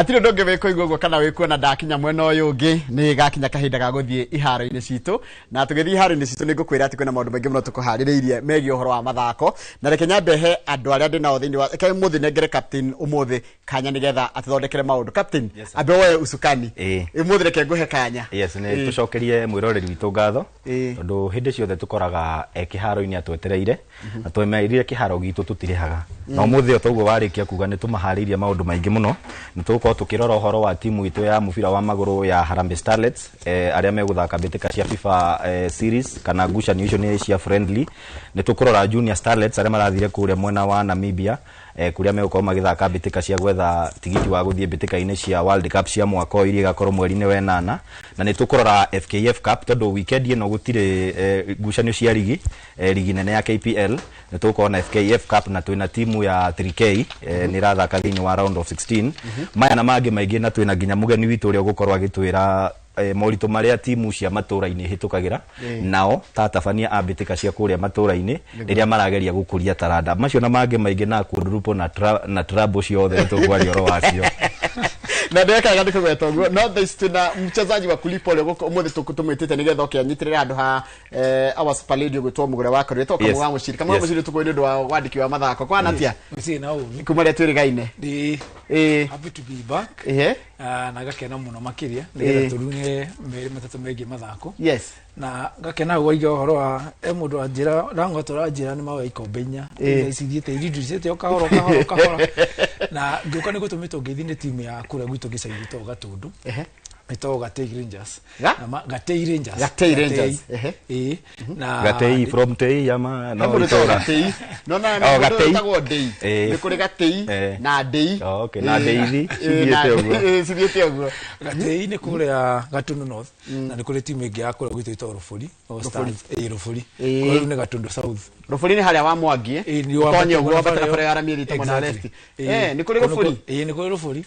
Atire ndonge weko igwo kana wekuona ndakinya mwena uyu ungi ni gakinya kahinda ga guthie iharo-ini citu na tugithie iharo-ini citu ningukwira ati kwina maundu maingi muno tukuhaririirie megie uhoro wa mathako na reke nyambehe andu aria ndina othini wa ke muthi nengere captain umuthi kanya nigetha atithondekere maundu captain ambe we usukani muthi reke nguhe kanya yes ni tucokerie mwiroreri witu ngatho tondu hindi ciothe tukoraga kiharo-ini atwetereire na twemerire kiharo gitu tutirehaga na umuthi otoguo warikia kuga ni tumahariirie maundu maingi muno ni tuko tukirora uhoro wa timu itu ya mubira wa maguru ya Harambee Starlets aria meguthaka mbitika cia FIFA series kana ngucanio icio ni cia friendly ni tukurora Junior Starlets aria marathire kuria mwena wa Namibia kuria megukorwo magithaka mbitika cia gwetha tigiti wa guthie mbitika-ini cia World Cup cia mwaka uyu iria gakorwo mweri-ini wa 8 na ni tukurora FKF Cup tondu weekend ino gutire ngucanio cia ligi nene ya KPL ni tukona FKF Cup na twina timu ya 3K ni rathaka thiini wa round of 16 maya na mangi maingi na twina nginya mugeni witu uria gukorwo agitwira morito maria timu cia matura-ini hitukagira nao tatabania ambitika cia kuria matura-ini riria marageria gukuria taranda macio na mangi maingi na kundurupo na trouble ciothe tugwari oro wacio na ndeka gandi kugweta uguo no this tuna mchezaji wa kulipo leo umuthi tukutumitite nigetha ukianyitirira andu ha our super lady gwitwo mugure wako rito kama wa mushiri kama mushiri tuko ndio wa wandiki wa mathako kwa natia misi na u kumaria twirigaine happy to be back na gakena muno makiria nigetha turune meri matatu megi mathako yes na gakena gwaige horo wa mundu anjira rango turanjira ni mawe ikombenya icithiete iriducete okahoro na ngiuka niguo tumito ngithini timu ya kura gwitu gicaigi to gatundu ito Gatei Rangers na Gatei Rangers na Gatei from Tei ama no Gatei no na Gatei tagwo Dei ni kuri Gatei na Dei okay na Dei cibiete uguo Gatei ni kuri ya Gatundu North na ni kuri timu ingi ya kura gwitu ito Rufuri Rufuri kuri ni Gatundu South Rufuri ni haria wa Mwangi ni wa Konyo uguo batara kuri Aramiri to na left ni kuri Rufuri ni kuri Rufuri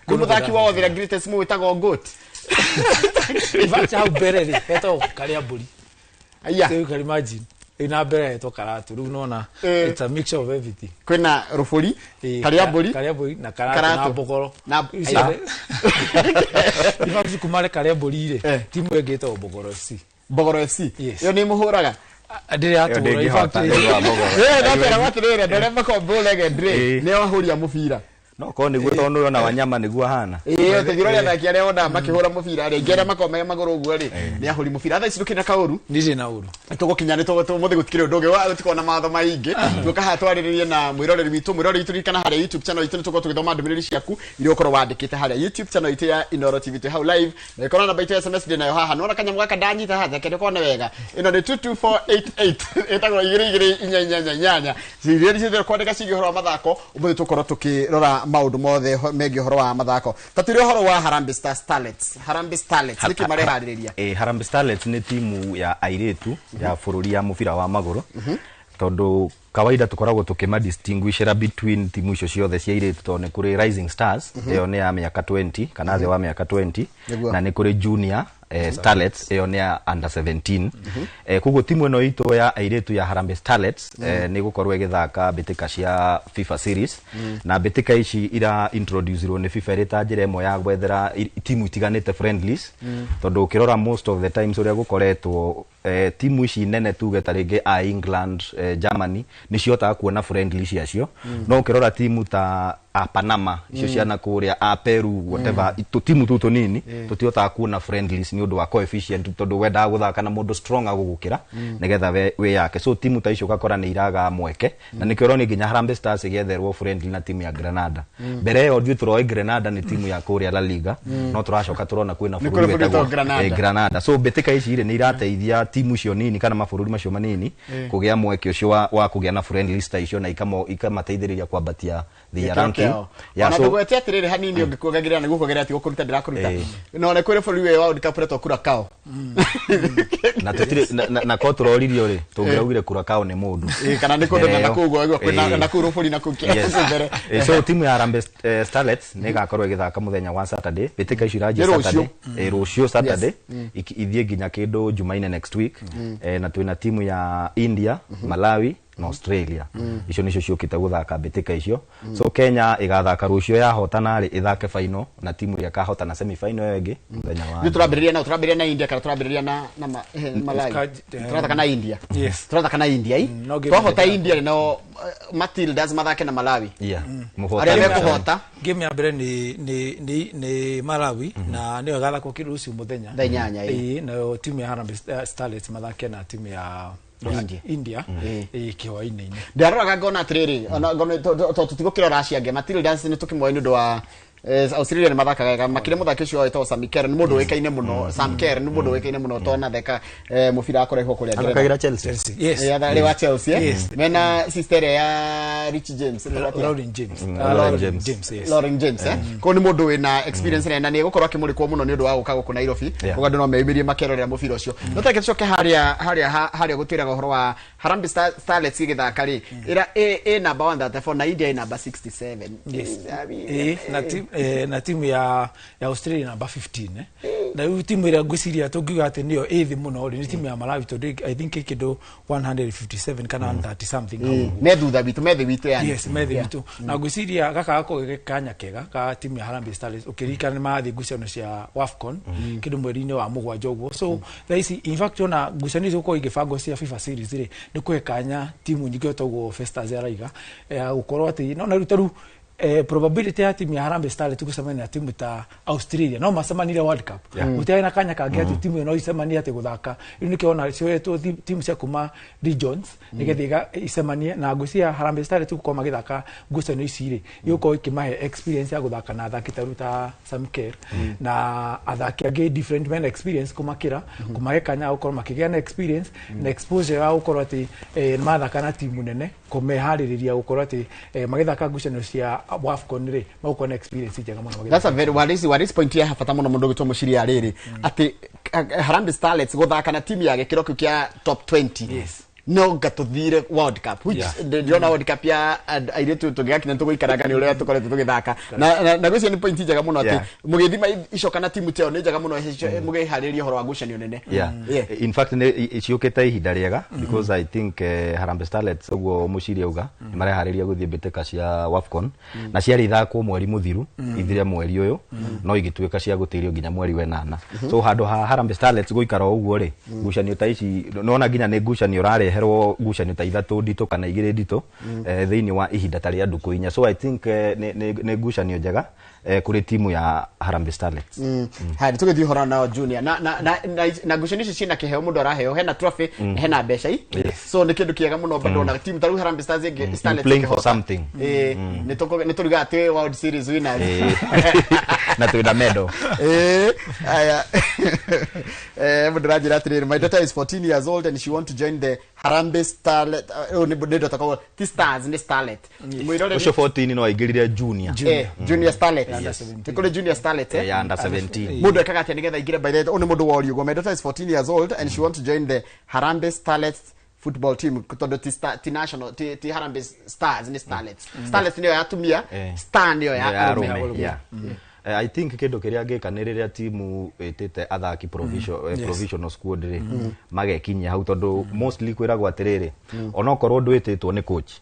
kumuthaki wa Othira greatest mu witago goat ivacha au bereri eto Kariaburi aya you can imagine ina bereri to Karatu ru nona it's a mixture of everything kwina Rufuri Kariaburi na Karatu na Bogoro na ivacha kumare Kariaburi ile timu egeto Bogoro FC yo ni muhuraga ndire aturo ivacha ndapera watirire ndore makombo legendary ne wahuria mubira no ko niguo tondu ona wanyama niguo hana tegirore na kiare ona makihura mubira ri ngere makome maguru guo ri ni ahuri mubira tha ici kina kauru nije na uru tugukinya ni muthi gutikire ndungi wa tukona matho maingi tuka hatwariririe na mwiroreri witu mwiroreri turikana haria YouTube channel itu tuko tugithoma ndumiriri ciaku iria ukorwo wandikite haria YouTube channel itu ya Inoro TV to how live na ikona namba itu SMS ndinayo haha nona kanya mwaka ndanyita hatha kende kone wega ino ni 22488 etagwo igiri inyanya ziriri zithe kwandika cigi horo wa mathako umuthi tukorwo tukirora maundu mothe megie horo wa mathako tatire horo wa Harambee Starlets niki marehariria Harambee Starlets ni timu ya airetu ya bururi ya mubira wa maguru tondu kawaida tukoragwo tukima-distinguishera between timu icio ciothe cia airetu tondu kuri Rising Stars iyo ni ya miaka 20 kana thĩ wa miaka 20 na ni kuri Junior Starlets iyo ni ya under 17 kugo timu ino itu ya airetu ya Harambee Starlets ni gukorwo igithaka mbitika cia FIFA series na mbitika ici ira introducerwo ni FIFA rita njira imo ya gwethera timu itiganite friendlies tondu ukirora most of the times uria gukoretwo timu ici nene tuge taringi a England Germany ni ciotaga kuona friendly ciacio no ukirora timu ta a Panama icio ciana kuria a Peru whatever timu tuto nini tutiotaga kuona friendlies ni undu wa coefficient tondu wenda guthaka na mundu strong agugukira nigetha we yake so timu ta icio gakora ni iraga mweke na nikiro ni nginya Harambee Stars igetherwo friendly na timu ya Granada mbere yo thiu turoi Granada ni timu ya kuria La Liga no turacoka turona kwina bururi betagwo Granada so betika ici ire ni irateithia timu cio nini kana mabururi macio manini kugia mweke ucio wa kugia na friendly station na ikamateithiriria kwambatia the ranking ya so gwete atirire hanini ungikugagira na gukugagira ati gukuruta ndirakuruta no ne kwire buri we wa Cup reto kura kao na tutire na ko turoririo ri tungiraugire kura kao ni mundu kana ni kundu na kugwa kwina na kuru buri na kukia so timu ya Harambee Starlets ni gakorwo igithaka muthenya wa Saturday bitika icio iraje Saturday rucio Saturday ithie nginya kindu Jumaine next week na twina timu ya India Malawi na Australia icio nicio ciokite guthaka mbitika icio so Kenya igathaka rucio ya hotana ri ithake final na timu ya kahotana semi final yo ingi muthenya wa turambiriria na India kana turambiriria na Malawi turathaka na India turathaka na India twahota India no Matildas mathake na Malawi muhota kuhota game ya mbere ni Malawi na niyo gathako kirucio muthenya nyanya na timu ya Harambee Starlets mathake na timu ya India kiwaini ndaroraga ngona atiriri ona ngona tutigukira Russia nge Matildas ni tukimoe ndu wa Australia ni mathakaga makire muthaki ucio wetwo Sam Kerr ni mundu wekaine muno Sam Kerr ni mundu wekaine muno tona theka mubira akorehwo kuria akagira Chelsea ya wa Chelsea mena sister ya Rich James Lauren James ko ni mundu wina experience na ni gukorwo akimurikwo muno ni undu wa guka guku Nairobi ugandu no meimirie makerorera mubira ucio no take coke haria gutwiraga uhoro wa Harambee Starlets igithaka ri ira number 134 na India number 67 na timu ya Australia number 15 na hiyo timu ile ngwiciria tungiuga ati niyo ethi muno ni timu ya Malawi to I think kido 157 kana 130 something medutha bitu yani yes medhi bitu na ngwiciria gaka gako kanya kega ka timu ya Harambee Starlets ukirikana mathi ngucanio cia WAFCON kido mweri-ini wa mugwanja uguo so thaisi in fact ona ngucanio icio ko igibango cia FIFA series ri ni kwekanya timu nyingi otagwo Festas araiga gukorwo ati no na rutaru probability ya timu ya Harambee Starlets kusemania timu ta Australia no masemani ile World Cup utaina kanya kage ati timu no isemania ati guthaka ini kiona cio eto timu cia kuma regions nigethiga isemanie na ngucia Harambee Starlets ko magithaka ngucanio iciri yuko ikimahe experience ya guthaka na athaki taruta Sam Kerr na athaki age different men experience kumakira kumagekanya ukorwo makigea na experience na exposure ya ukorwo ati mathaka na timu nene kumehaririria ukorwo ati magithaka ngucanio cia WAFCON ri mauko na experience njega muno. That's a very what is point ya hafata muno mundu gitwo muciri ariri ati Harambee Starlets guthaka na timu ya gikiro kia top 20 yes no gatuthire World Cup which the World Cup ya airetu tugakina tuguikaraga ni uria tukoretwo tugithaka na gwicio ni point njega muno ati mugithima icoka na timu teo ni njega muno mugihariria horo wa ngucanio nene in fact ne ciukite ihinda riega because I think Harambee Starlets uguo muciri auga ni marehariria guthie mbitika cia WAFCON na ciari ithakwo mweri muthiru ithire mweri uyu no igituika cia gutirio nginya mweri wenana so handu ha Harambee Starlets guikara uguo ri ngucanio ta ici nona nginya ni ngucanio urare herwo ngucanio ta ithatu ndito kana igire ndito thiini wa ihinda ta ria nduku inya so I think ne ngucanio njega kuri timu ya Harambee Starlets hadi tugethi hora na junior na ngucanio ici cina kiheo mundu araheo hena trophy hena mbeca so ni kindu kiega muno bado na timu taru Harambee Starlets playing for something ni turiga ati World Series winners na tuina medal aya mudrajira atiriri my daughter is 14 years old and she want to join the Harambee Starlet ni takao Stars ni Starlet mwirore usho 14 no aigirire junior Starlet tikole junior Starlet ya under 17 mudu akagati nigetha igire by the only mudu wori ugo my daughter is 14 years old and she want to join the Harambee Starlet football team kutodo ti national ti Harambee Stars ni Starlets Starlets niyo yatumia star niyo ya Arome I think kindo kiria ngikaniriria timu itite athaki provisional squad ri magekinyia hau tondu mostly kwiragwo atiriri ona okorwo ndwititwo ni coach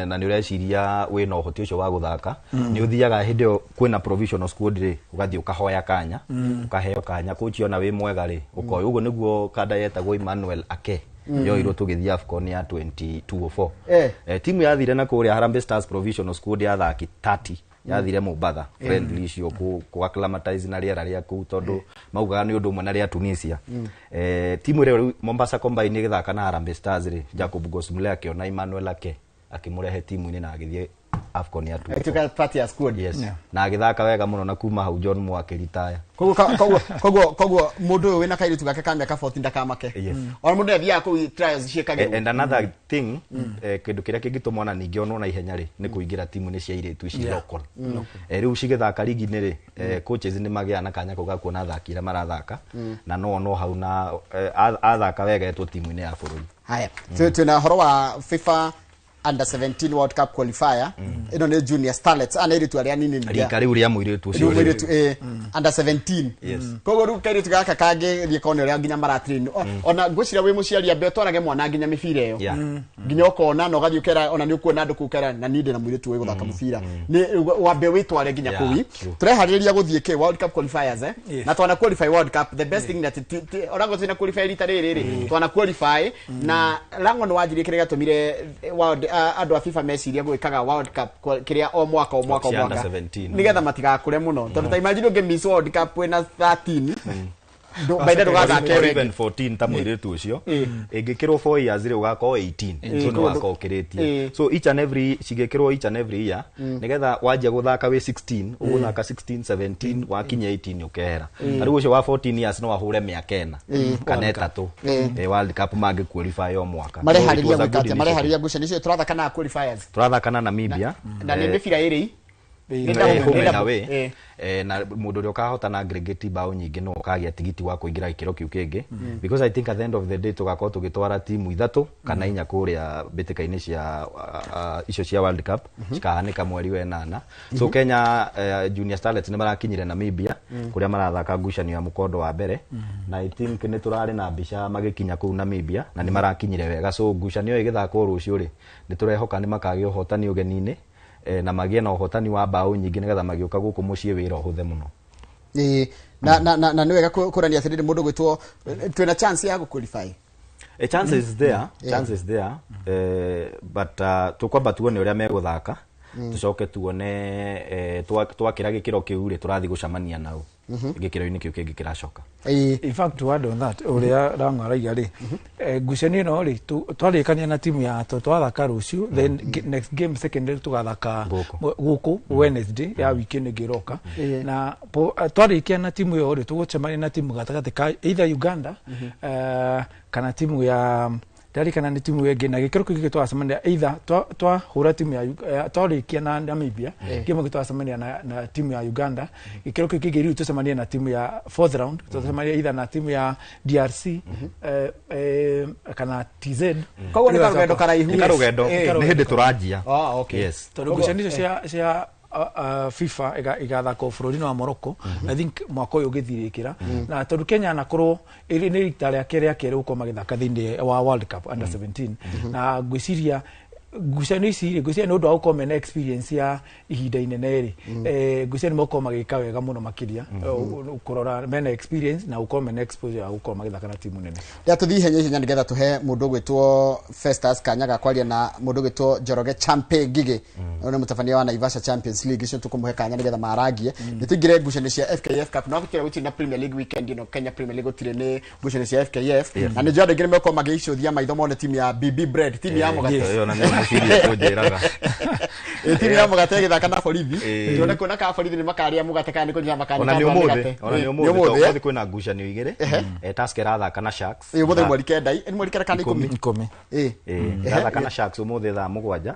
na ni ureciria wina uhoti ucio wa guthaka ni uthiaga hindio kwina provisional squad ri ugathie ukahoya kanya ukaheo kanya coach ona wi mwega ri ukoyo ugo niguo kada yetagwo Emmanuel Ake yo iro tugithia AFCON ya 2024 timu yathire na kuria Harambee Stars provisional squad ya athaki 30 yathire Mombasa friendly cio ku acclimatize na riera ria ku tondu maugaga ni undu mwe na ria Tunisia timu ile Mombasa Combine igithaka na Harambee Stars ri Jacob Gosmule akiona Emmanuel Ake akimurehe timu ni na agithie AFCON ya 2024 tuka party ya squad na agithaka wega muno na kuma hau John Mwake retire koguo mundu wina kairitu gake ka miaka 14 ndakamake ona mundu athia ku trials ciekage and another thing kindu kiria kingitumona ningi ona na ihenya ri ni kuingira timu ni cia iretu ci local riu cigithaka ligi ni ri coaches ni magia na kanya kuga kuona athakira marathaka na no hau na athaka wega etu timu ni ya bururi haya tuna horo wa FIFA under 17 World Cup qualifier ino ni Junior Starlets ana iritu aria nini rika riu ria muiritu ucio under 17 kogo ru kairitu gaka kage rikone ria nginya maratrain ona ngwiciria wi muciari ambe twarage mwana nginya mibira iyo nginya ukona no gathi ukera ona ni ukuona andu kukera na ninde na muiritu wi guthaka mubira ni wambe witware nginya kuwi turehariria guthie ke World Cup qualifiers na twana qualify World Cup the best thing that orango tina qualify rita riri twana qualify na rango no wajiri kirega tumire world andu a FIFA meciria gwikaga World Cup kiria o mwaka nigetha matigakure muno tondu ta imagine unge miss World Cup wena 13 by the way even 14 ta muiritu ucio ingikirwo 4 years ri ugako 18 so no wako kiretie so each and every year nigetha wajia guthaka we 16 uguthaka 16 17 wakinya 18 ukehera ari ucio wa 14 years no wahure miaka ena kana etatu World Cup mage qualify o mwaka marehariria ngucanio icio turathaka na qualifiers turathaka na Namibia na ni mibira iri na mundu uri ukahota na aggregate bao nyingi no ukagia tigiti wa kuingira ikiro kiu kingi because I think at the end of the day tugakorwo tugitwara timu ithatu kana inya kuria bitikaini cia icio cia World Cup cikahanika mweri wa 8 so Kenya Junior Starlets ni marakinyire Namibia kuria marathaka ngucanio ya mukondo wa mbere na I think ni turari na mbica magikinya ku Namibia na ni marakinyire wega so ngucanio igithakwo rucio ri ni turehoka ni makagio hotani ugenini na magie na uhotani wa bao nyingi nigetha magioka guku mucie wira uhuthe muno na niwega kurania atiriri mundu gwitwo twina chance ya qualify a chance is there but tukwamba tuone uria meguthaka tucoke tuone twakira gikiro kiu ri turathi gucamania nao gikiro-ini kiu kingi kiracoka in fact to add on that uria rang'araiga ri ngucanio no ri twarikania na timu ya twathaka rucio then next game secondary tugathaka guku Wednesday ya weekend ngiroka na twarikia na timu yo ri tugucemania na timu gatagati ka either Uganda kana timu ya kana ni timu yenge na gikero kiki twacemania either twa hura timu ya twarikia na Namibia game twacemania na timu ya Uganda gikero kiki giri twacemania na timu ya fourth round twacemania either na timu ya DRC kana TZ kwa ni karugendo karugendo ni hindi turajia yes turugucanisho cia FIFA igathaka bururi wa Morocco I think mwaka uyu githirikira na tondu Kenya na korwo iri ni rita ria kere uko magithaka thindi wa World Cup under 17 na gwiciria ngucanio ici gwiciria no ndo auko na experience ya ihinda inene ri ngucanio moko magika wega muno makiria ukorora mena experience na uko na exposure ya uko magithaka na timu nene ya tuthi hinya nigetha tuhe mundu gwitwo Festus kanyaga kwaria na mundu gwitwo Njoroge Champion Gigi ona mutafania wa Naivasha Champions League icio tukumuhe kanya nigetha maragie nitugire ngucanio cia FKF Cup no gukira gutina Premier League weekend ino Kenya Premier League utire ni ngucanio cia FKF na ni jode ngire meko magiicithia maitho mone timu ya BB Bread timu ya Mogate timu ya Mogate githaka na borithi tuone kuna ka borithi ni makaria Mogate kana ni kunyama makani ona ni umuthi kwina ngucanio igire Tusker athaka na Sharks umuthi mweri kenda ni mweri kenda kana 10 athaka na Sharks umuthi thaa 7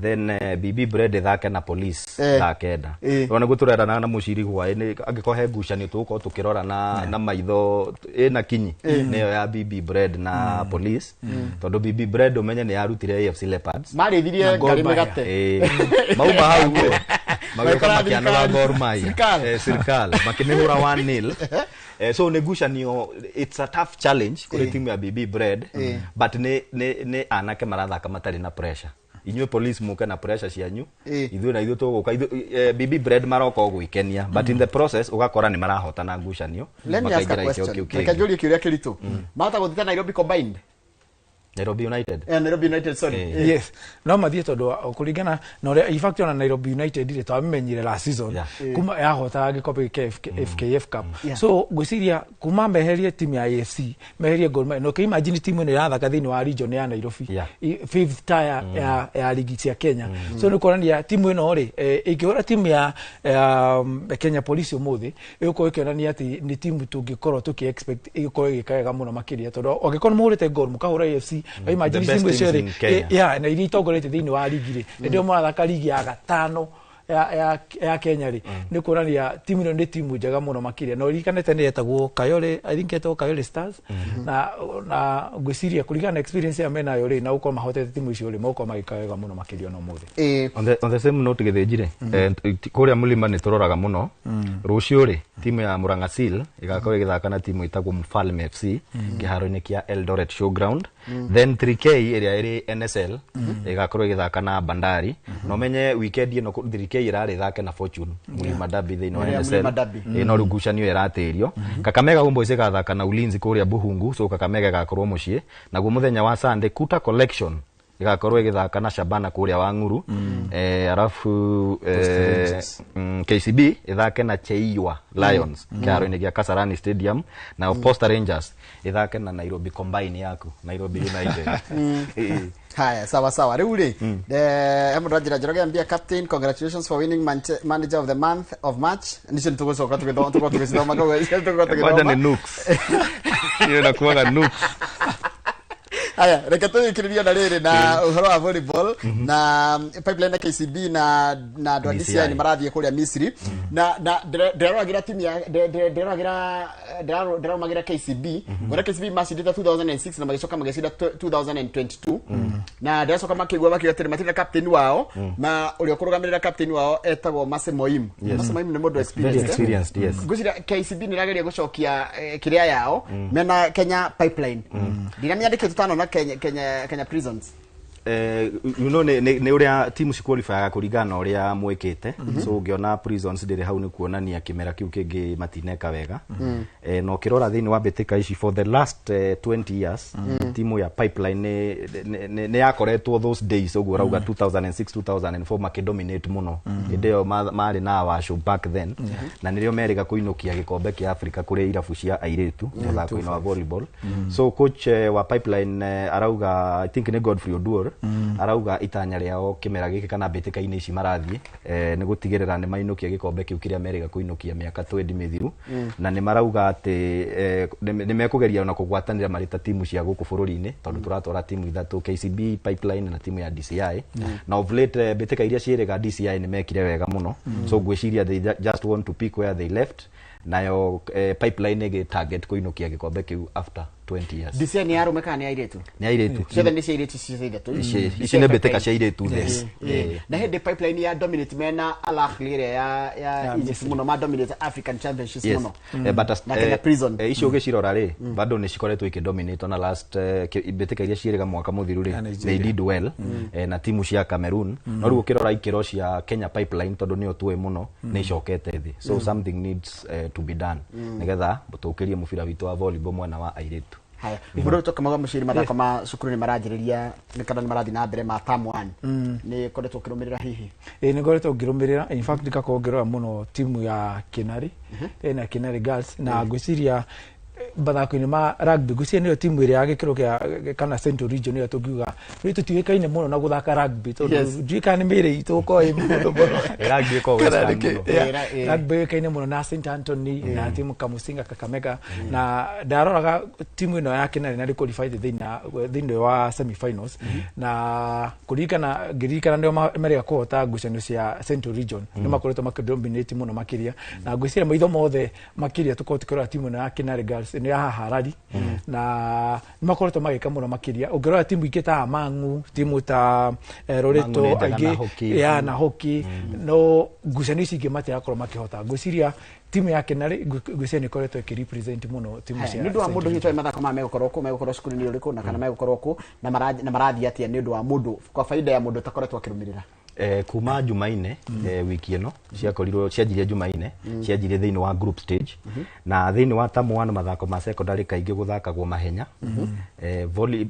then BB Bread thake na Police thaa kenda ona guturerana na muciri hwaini angikohe ngucanio tuko tukirora na maitho na kinyi niyo ya BB Bread na Police tondu BB Bread umenye ni yarutire AFC Leopards mari thirie ngari Megate mauma hau mageka makiana wa Gor Mahia serikali makinihura 1-0 so negucanio it's a tough challenge kuri timu ya BB Bread but ne anake marathaka matari na pressure inywe Police muke na pressure cianyu ithu na ithu tuguka BB Bread maroko gwikenia but in the process ugakora ni marahotana ngucanio makaingira ikio kiu kingi kajuria kiuria kirito mahota guthika Nairobi combined Nairobi United Nairobi United sorry yes no mathie tondu kuringana na ore in fact ona Nairobi United ire twamenyire la season kuma yahota gikope FKF Cup so gwiciria kuma meherie timu ya AFC meherie Gor Mahia no ke imagine timu ni yathaka thini wa region ya Nairobi fifth tier ya ligi cia Kenya so ni korania timu ino ri ikihora timu ya Kenya Police umuthi iguko ikionania ati ni timu tungikorwo tuki expect iguko igikaega muno makiria tondu ogikorwo muhurite Gor mukahura AFC imagine timu cio ri na iri tongorete thini wa ligi ri ndio mwathaka ligi ya gatano ya Kenya ri ni kuonania timu ino ni timu njega muno makiria no rikanete ni etagwo Kayole I think etagwo Kayole Stars na ngwiciria kuringana experience ya mena yo ri na uko mahotete timu icio ri moko magikawega muno makiria no muthi on the same note githinjire kuria mulima ni turoraga muno rucio ri timu ya Murang'a Seal igakorwo igithaka na timu itagwo Mfalme FC kiharo-ini kia Eldoret Showground then 3K area iri NSL igakorwo igithaka na Bandari no menye weekend ino 3K irari thake na Fortune Mulima Derby thini wa NSL no rugucanio iratirio Kakamega Homeboyz igathaka na Ulinzi kuria Buhungu so Kakamega igakorwo mucie naguo muthenya wa Sunday Kuta Collection igakorwo igithaka na Shabana kuria wa Nguru arafu KCB ithake na Cheiwa Lions kiharo-ini gia Kasarani Stadium na Posta Rangers ithake na Nairobi Combine yaku Nairobi United. Haya sawa riu ri Emurajira Njoroge ambia captain congratulations for winning manager of the month of March nicio tugucoka tugithoma Waja ni Nooks hiyo na kuaga Nooks. Haya reka tuikiriria na riri na uhoro wa volleyball na Pipeline na KCB na DCI ni marathie kuria Misri na ndiragira timu ya ndiragira KCB ngora KCB macindita 2006 na magicoka magacinda 2022 na ndiracoka makigwa makigatire matina captain wao na uria kurugamirira captain wao etagwo Mase Moim ni mundu experienced yes ngwicira KCB ni rageria gucokia kiria yao mena Kenya Pipeline ndinamiandike tutano na Kenya Prisons you know ne uria timu ci qualify kurigana uria mwekete so ngiona Prisons ndire hau ni kuonania kimera kiu kingi matineka wega no kirora thini wa betika ici for the last 20 years timu ya Pipeline ne yakoretwo those days uguo rauga 2006 2004 makidominate muno ndio mari na washo back then na nirio meriga kuinukia gikombe kia Africa kuri irabu cia airetu muthako wa volleyball so coach wa Pipeline arauga I think ne Godfrey Oduor arauga itanya riao kimera giki kana betika-ini ici marathie ni gutigirira ni mainukia gikombe kiu kiria meriga kuinukia miaka 20 mithiru na ni marauga ati ni mekugeria na kugwatanira marita timu cia guku bururi-ini tondu turatwara timu ithatu KCB Pipeline na timu ya DCI na of late betika iria cieriga DCI ni mekire wega muno so gwiciria they just want to pick where they left nayo Pipeline ge target kuinukia gikombe kiu after 20 years. DCI ni arume kana ni airetu? Ni airetu. Ciothe ni airetu ciothe. Ici ne beteka cia airetu this. Na hede Pipeline ya dominate mena Al Ahly ya Egypt muno ma dominate African Championships muno. But na Kenya Prison. Icio gicirora ri bado ni cikoretwo ikidominate na last beteka iria cieriga mwaka muthiru ri they did well na timu cia Cameroon no riu kirora ikiro cia Kenya Pipeline tondu ni otwe muno ni cokete thi so something needs to be done nigetha tukirie mubira witu wa volleyball mwana wa airetu. Haya iburo to kamaga mushiri mathako ma cukuru ni marajiriria ni kana ni marathi na mbere ma term 1 ni koretwo kirumirira hihi ni koretwo ngirumirira in fact ndikakongerera muno timu ya Kinari na Kinari Girls na ngwiciria bathako-ini ma rugby gucia niyo timu iria agikiro kia kana Central Region ya tugiuga ri tutiwekaine muno na guthaka rugby tondu ndika ni mire itu ko muno rugby ko western rugby wekaine muno na St Anthony na timu Kamusinga Kakamega na ndaroraga timu ino ya Kinari na qualify thini wa semi finals na kurikana ngirikana ndio merega kuhota ngucanio cia Central Region ni makoretwo makidominate muno makiria na ngwiciria maitho mothe makiria tukotikora timu ino ya Kinari Girls ni ya Harari na makoretwo magika muno makiria ungirora timu ikita Mangu timu ta Loreto aingi ya na hockey no ngucanio ici ingi mate yakoro makihota ngwiciria timu ya Kinari ngwiciria ni koretwo ikirepresent muno timu cia ni ndu wa mundu hitwa mathako ma megukorwo cukuru ni uriku na kana megukorwo na marathi atia ni ndu wa mundu kwa faida ya mundu takoretwo akirumirira kuma Jumaine wiki ino ciakorirwo cianjirie Jumaine cianjirie thini wa group stage na thini wa term 1 mathako ma secondary kaingi guthakagwo mahenya volley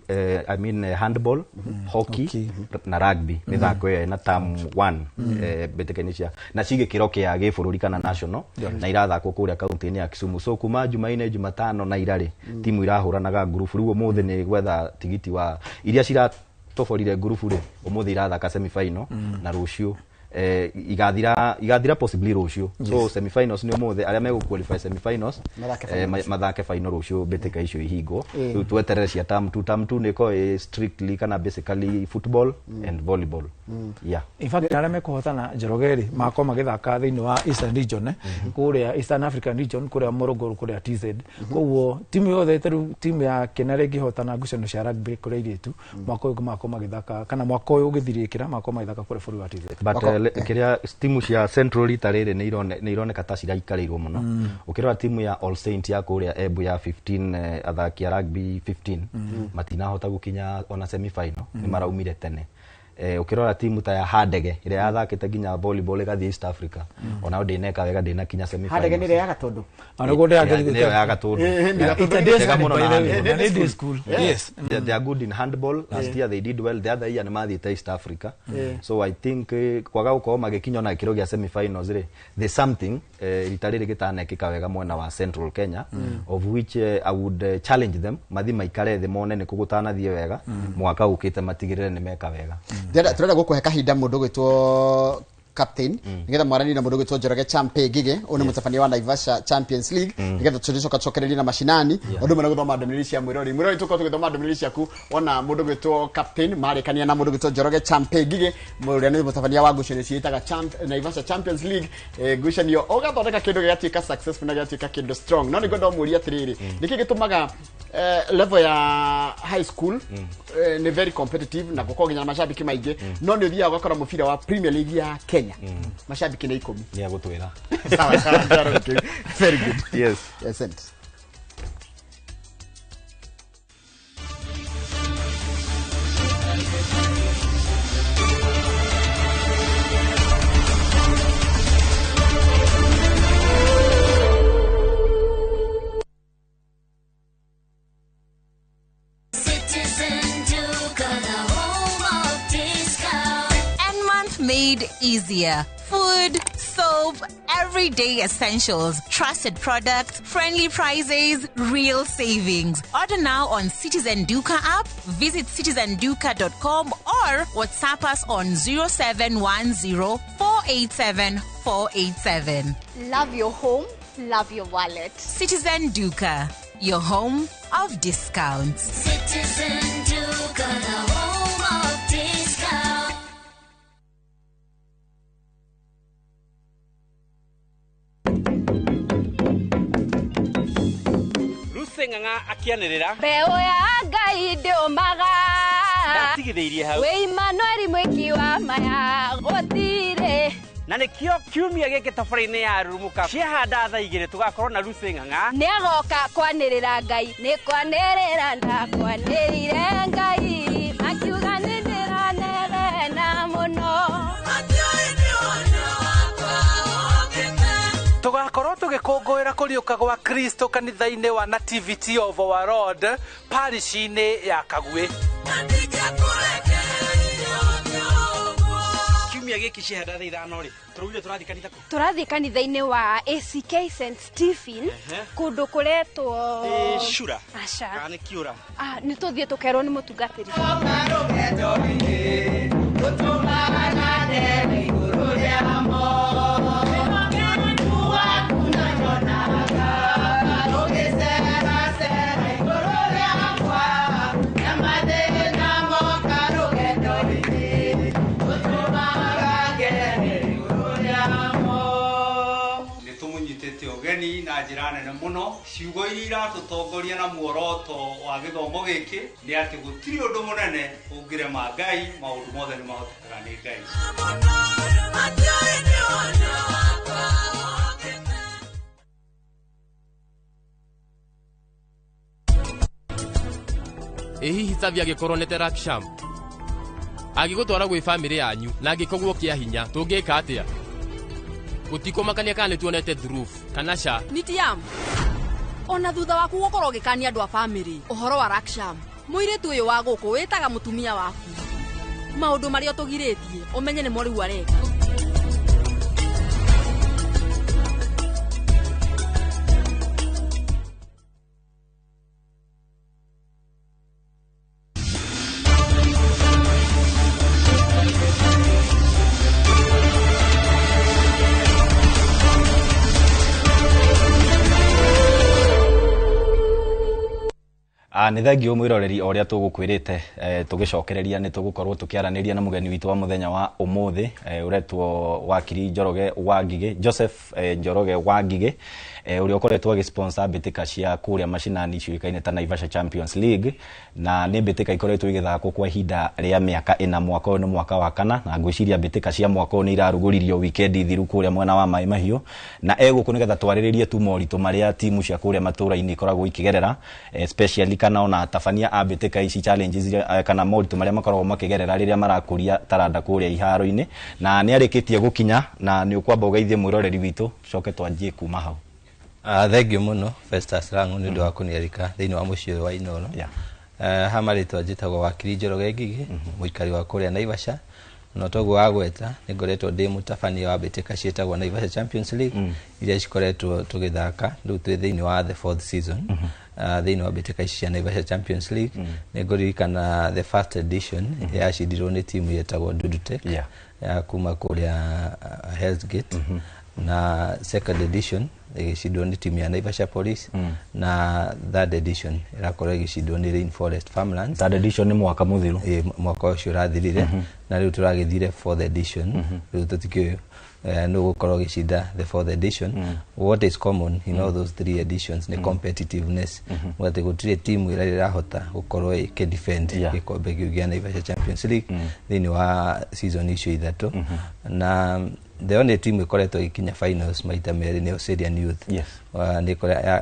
I mean handball hockey na rugby mithako ya na term 1 beteka-ini cia na cigikiro kia gibururi kana national na irathakwo kuria kaunti-ini ya Kisumu so kuma Jumaine Jumatano na irari timu irahuranaga group riu umuthi ni gwetha tigiti wa iria cira toforire group ri umuthi irathaka semi final na rucio igathira possibly rucio. So semi-finals ni umuthe aria megu qualify semi-finals mathake final rucio betika icio ihingo. Tweterere cia term 2 niko strictly kana basically football and volleyball. Yeah. In fact aria mekuhotana Njorogeri mako magithaka thiini wa Eastern Region kuria Eastern African Region kuria Morogoro kuria TZ. Koguo timu yothe timu ya Kenare ngihotana ngucanio cia rugby kuria iritu mako magithaka kana mwaka uyu ugithirikira mako magithaka kuria bũrũri wa TZ. But kiria timu cia Central rita riri ni ironeka ta ciraikarĩirwo muno. Ukirora timu ya All Saint ya kuria Embu ya 15 athaki ya rugby 15 matinahota gukinya ona semi final ni maraumire tene. Ukirora timu ta ya Hadege ire yathakite ginya volleyball igathie East Africa ona ndineka wega ndina kinya semi final. Hadege ni ire ya Gatundu anagonde ni ya Gatundu it's school. Yes, they are good in handball. Last year they did well, the other year ni mathite East Africa. So I think kwaga uko magikinya na kiro gia semi finals there's something ritarire gitanekika wega mwena wa Central Kenya of which I would challenge them mathi maikare the mone ni kugutana thie wega mwaka ukite matigirire ni meka wega. Turenda gukuhe kahinda mundu gwitwo captain nigetha mwarani na mundu gwitwo Njoroge Champe Ngige one mutabania wa Naivasha Champions League nigetha tucoka cokereria na mashinani undu mena guthoma ndumĩrĩri cia mwirori tuko tugithoma ndumĩrĩri ciaku ona mundu gwitwo captain marikania na mundu gwitwo Njoroge Champe Ngige muria ni mutabania wa ngucanio ciitaga Naivasha Champions League ngucanio ugathondeka kindu gĩgatuĩka successful na gĩgatuĩka kindu strong no nigo ndomuria atiriri niki gitumaga level ya high school ni very competitive na gukoginya na mashabiki maingi no ni thia gukora mubira wa Premier League ya Kenya mashabiki ni 10 ni agutwira sawa very good yes and made easier. Food, soap, everyday essentials, trusted products, friendly prices, real savings. Order now on Citizen Duka app, visit citizenduka.com or WhatsApp us on 0710 487 487. Love your home, love your wallet. Citizen Duka, your home of discounts. Citizen Duka, the home of discounts. Nganga akianirira mbeo ya Ngai ndiomaga ndatigithirie hau we Emmanuel mwiki wa maya gotire na nikio kiumia giki tabari-ini ya rumuka ciahanda tha igire tugakorwo na Lucy Nganga ni agoka kwanirira Ngai ni kwanirira ndakwanirire Ngai akiuga ni ndiranere na muno tugakorwo tugikungũĩra kũriũka gwa Kristo kanitha-inĩ wa Nativity of our Lord parish-inĩ ya Kagwe. Kiumia gĩkĩ ciahanda tha ithano rĩ tũrũire tũrathiĩ kanitha kũ? Tũrathiĩ kanitha-inĩ wa ACK St Stephen kũndũ kũretwo Shura aca kana Kiura nĩ tũthiĩ tũkerwo nĩ mũtungatĩri na njira nene muno ciugo iria iratutongoria na muoroto wa githomo giki ni ati gutiri undu munene ungirema Ngai maundu mothe ni mahotekaga ni Ngai. Hihi Tavi agikorwo nete Raksham agigutwara gwi family yanyu na agikogwo kia hinya tungika atia gutikomakania kana tuonete dhuruf kana sha nitiam ona thutha waku gukorwo gikania andu a family uhoro wa Raksham muiritu uyu wa guku witaga mutumia waku maundu maria tugiritie umenye ni mori wareka Nĩ thengio mwĩroreri o ũrĩa tũgũkwĩrĩte tũgĩcokereria nĩ tũgũkorwo tũkĩaranĩria na mũgeni witũ wa mũthenya wa ũmũthĩ ũretwo wakiri Njoroge Wangige, Joseph Njoroge Wangige, ũrĩa ũkoretwo agĩsponsor mbĩtĩka cia kũrĩa mashinani ciũĩkaine ta Naivasha Champions League, na nĩ mbĩtĩka ikoretwo igĩthakwo kwa ihinda rĩa mĩaka 4. Mwaka ũyũ nĩ mwaka wa 4, na ngwĩciria mbĩtĩka cia mwaka ũyũ nĩ irarugũririo wikendi thiru kũrĩa mwena wa Maĩ Mahiũ, na egũkũ nĩgetha twarĩrĩrie tu moritũ marĩa timu cia kũrĩa matũũra-inĩ ikoragwo ikĩgerera, especially kana ona tabania a mbĩtĩka ici challenges kana moritũ marĩa makoragwo makĩgerera rĩrĩa marakũria taranda kũrĩa iharo-inĩ, na nĩ arĩkĩtie gũkinya na nĩ ũkwamba ũgeithie mwĩroreri witũ coke twanjie kuma hau. Thengio mũno Festus Rang'u nĩ ũndũ wa kũniarĩka thĩinĩ wa mũciĩ wa Inooro. Hama rĩtwa njĩtagwo wakiri Njoroge Ngigi, mũikari wa kũrĩa Naivasha, no toguo wagweta nĩ ngoretwo ndĩ mũtabania wa mbĩtĩka ciĩtagwo Naivasha Champions League iria cikoretwo tũgĩthaka rĩu twĩ thĩinĩ wa the 4th season. Thĩinĩ wa mbĩtĩka ici cia Naivasha Champions League nĩ ngũririkana the first edition yacindirwo nĩ timu yetagwo Dudutech ya kuma kũrĩa Hell's Gate, na second edition igĩcindwo nĩ timu ya Naivasha Police, na third edition irakorwo igĩcindwo nĩ Rainforest Farmlands. Third edition nĩ mwaka mũthiru, mwaka ũcio ũrathirire, na rĩu tũragĩthire 4th edition, rĩu tũtikĩũĩ no gũkorwo gĩcinda the 4th edition. What is common in all those 3 editions nĩ competitiveness, mũgatĩ gũtirĩ timu ĩrĩa ĩrahota gũkorwo ĩkĩdefend gĩkombe kĩu gĩa Naivasha Champions League thĩinĩ wa season icio ithatũ, na the only team ĩkoretwo ikinya finals maita merĩ nĩ Osirian Youth. Nĩ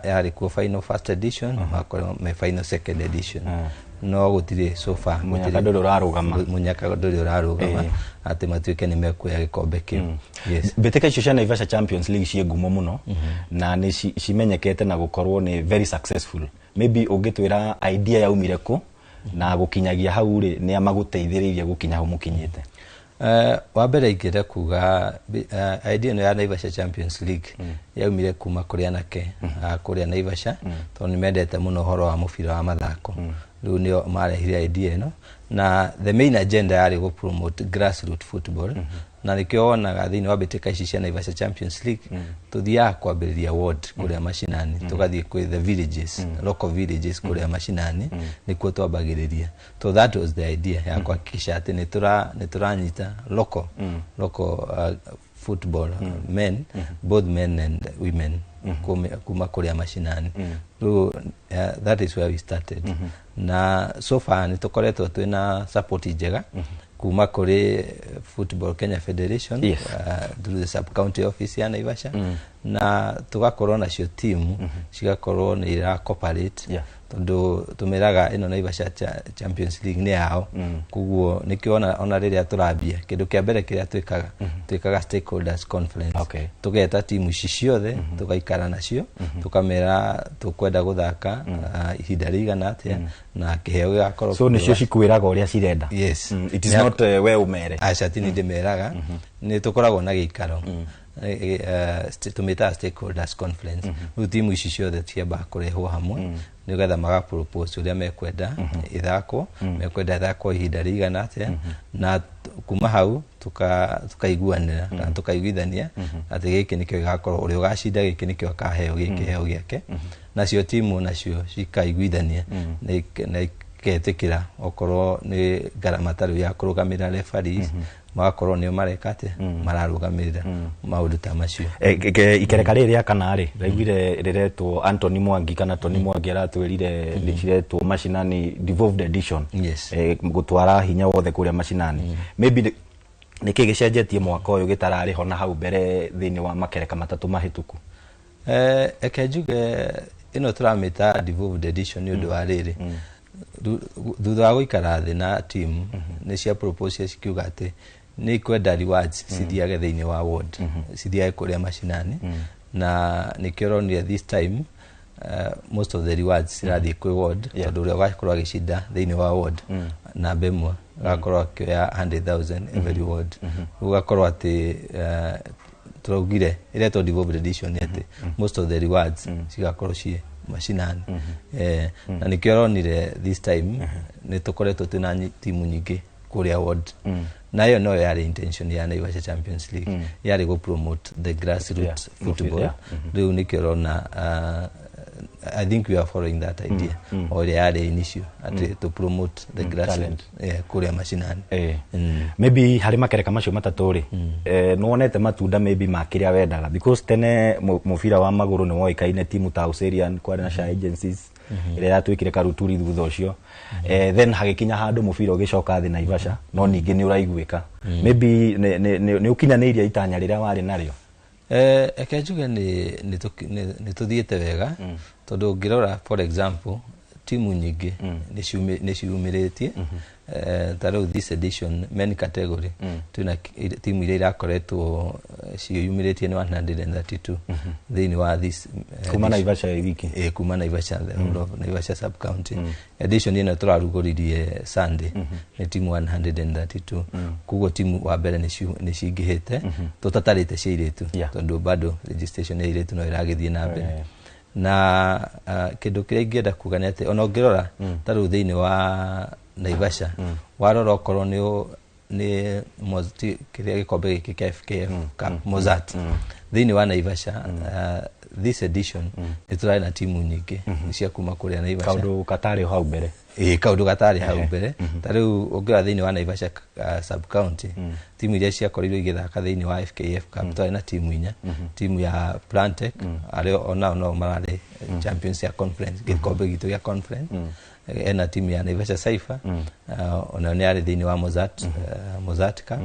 yarĩ kuo final first edition, makorwo me final second edition, no gũtirĩ so far munyaka ndũrĩ ũrarũgama atĩ matuĩke nĩ mekuoya gĩkombe kĩu. Mbĩtĩka icio cia Naivasha Champions League ciĩ ngumo mũno na nĩ cimenyekete na gũkorwo nĩ very successful. Maybe ũngĩtwĩra idea yaumire kũ na gũkinyagia hau rĩ nĩ amagũteithĩrĩirie gũkinya hau mũkinyĩte? Wa mbere ingĩenda kuga idea ĩno ya Naivasha Champions League yaumire kuma kũrĩ anake kũrĩa Naivasha, tondũ nĩ mendete mũno ũhoro wa mũbira wa mathako. Rĩu nĩo marehire idea ĩno, na the main agenda yarĩ gũ promote grassroots football, na nĩkĩo wonaga thĩinĩ wa mbĩtĩka ici cia Naivasha Champions League tuthiaga kwambĩrĩria ward kũrĩa mashinani, tũgathiĩ kwĩ the villages, local villages kũrĩa mashinani nĩkuo twambagĩrĩria. So that was the idea ya kuhakikisha atĩ nĩ tũranyita local football men, both men and women kuma kũrĩa mashinani. So that is where we started, na so far nĩ tũkoretwo twĩna support njega kuma kũrĩ Football Kenya Federation through the sub county office ya Naivasha, na tugakorwo nacio timu cigakorwo nĩ ira cooperate, tondũ tumeraga ĩno Naivasha Champions League nĩ yao. Koguo nĩkĩo ona rĩrĩa tũrambia kĩndũ kĩa mbere kĩrĩa twĩkaga stakeholders conference, tũgeta timu ici ciothe tũgaikara nacio tũkamera tũkwenda gũthaka ihinda rĩigana atĩa na kĩheo gĩgakorwo. So nĩcio cikwĩraga ũrĩa cirenda? Yes, it is not we umere. Aca ti ndĩmeraga, nĩ tũkoragwo na gĩikaro tumĩtaga stakeholders conference. Rĩu timu ici ciothe ciambaga kũrehwo hamwe nĩgetha magapropose ũrĩa mekwenda ithakwo, mekwenda ithakwo ihinda rĩigana atĩa, na kuma hau tukaiguanĩra na tukaiguithania atĩ gĩkĩ nĩkĩo gĩgakorwo ũrĩa ũgacinda, gĩkĩ nĩkĩo akaheo gĩkĩheo gĩake, nacio timu nacio cikaiguithania na iketĩkĩra okorwo nĩ ngarama tarĩ ya kũrũgamĩrĩra referees, magakorwo nĩo mareka atĩ mararũgamĩrĩra maũndũ ta macio. Ikereka rĩrĩa kana rĩ raiguire rĩretwo Anthony Mwangi kana Tony Mwangi aratwĩrire rĩciretwo mashinani devolved edition, gũtwara hinya wothe kũrĩa mashinani. Maybe nĩkĩ gĩcenjetie mwaka ũyũ gĩtararĩ ho na hau mbere thĩinĩ wa makereka matatũ mahĩtũku? Eke njuge ĩno tũramĩta devolved edition nĩ ũndũ wa rĩrĩ, thutha wa gũikara thĩ na team nĩ cia propose cikiuga atĩ nĩ kwenda rewards cithiage thĩinĩ wa ward, cithiage kũrĩa mashinani, na nĩkĩo ronire this time most of the rewards cirathiĩ kwĩ ward, tondũ ũrĩa ũgakorwo agĩcinda thĩinĩ wa ward namba ĩmwe agakorwo akĩoya 100,000 every ward. Ũgakorwo atĩ tũraugire ĩretwo devolved edition atĩ most of the rewards cigakorwo ciĩ mashinani. Na nĩkĩo ronire this time nĩ tũkoretwo twĩna timu nyingĩ kũrĩa ward, na ĩyo no yarĩ intention ya Naivasha Champions League, yarĩ gũ promote the grassroots football. Rĩu nĩkĩo rona I think we are following that idea or the other issue to promote the grassroots kuria mashinani. Maybe hari makereka macio matatu ri no wonete matunda maybe makiria wendaga because tene mubira wa maguru ni woikaine timu ta Australian Quadrantia agencies ire yatwikire karuturi thutha ucio then hagikinya handu mubira ugicoka thi Naivasha no ningi ni uraiguika maybe ni ukinyaneiria itanya riria wari nario. Ekejuge ni tuthiete wega tondu ngirora for example timu nyingi ni ciumiritie taro this edition men category tuna timu ile irakoretwo ciumiritie ni 132 thini wa this kuma Naivasha wiki kuma Naivasha Naivasha sub county edition ino turarugoririe Sunday ni timu 132 kugo timu wa mbere ni cingihite tutatarite ciiritu tondu bado registration ya iretu no iragithie na mbere na kindu kiria ingenda kuga ni ati ona ngirora taru thini wa Naivasha warora okorwo ni mozti kiria gikombe giki kia FKF Cup Mozart thini wa Naivasha this edition iturari na timu nyingi cia kuma kuria Naivasha kaundu katari hau mbere kaundu gatari hau mbere tariu ungira thini wa Naivasha sub county timu iria cia korirwo igithaka thini wa FKF Cup tari na timu inya timu ya Plantec ario ona no marari champions ya conference gikombe gitu ya conference ena timu ya Naivasha Cypher ona ni ari thini wa Mozart Cup